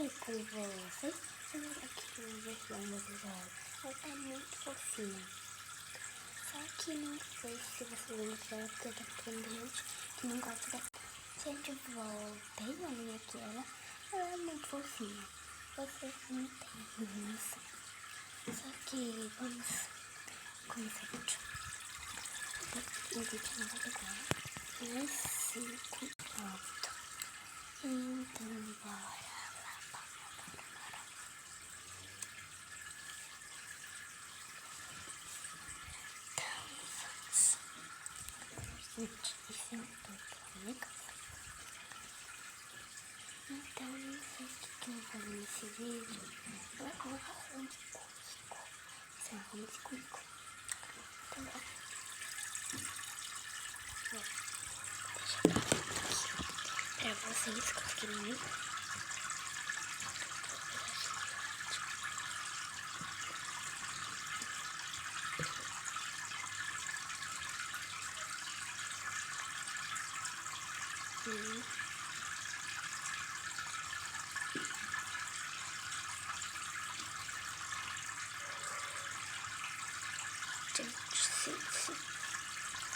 aí com vocês, eu aqui hoje um episódio. Ela tá muito fofinha. Só que não sei se vocês vão ver, porque tá ficando gente que não gosta dela. Gente, voltei a linha aqui, ela é muito fofinha. Vocês não têm noção. Só que vamos começar o vídeo. O vídeo não vai pegar uns 5 minutos. Então, bora. Gente, esse é um topo da minha casa. Então, não sei o que eu vou fazer nesse vídeo. Eu vou colocar uns comigo. Você vai comer comigo. Então, vou deixar pra aqui pra vocês conseguirem me ver. Gente,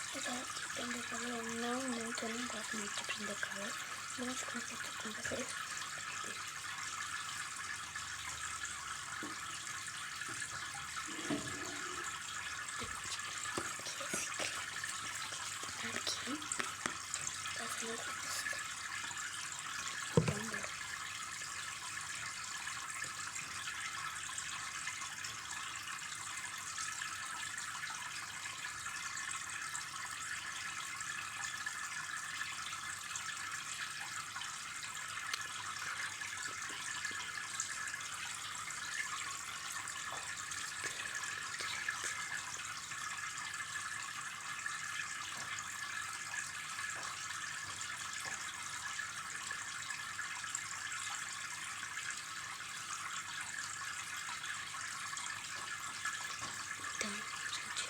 apesar de prender calor, eu não gosto muito de prender calor, mas como eu tô com vocês, aqui, passando com você. Então, bora. Então, gente,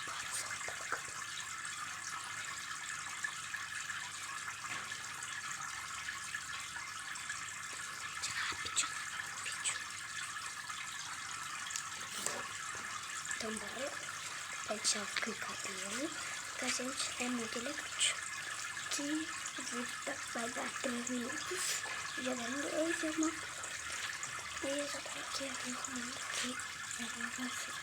bora soltar o cabelo. Rapidinho no vídeo. Então, bora pentear o cabelo, que a gente é muito elegante. Que o vídeo vai dar 3 minutos. Já deram 2 e uma. E eu já tô aqui arrumando aqui pra vocês.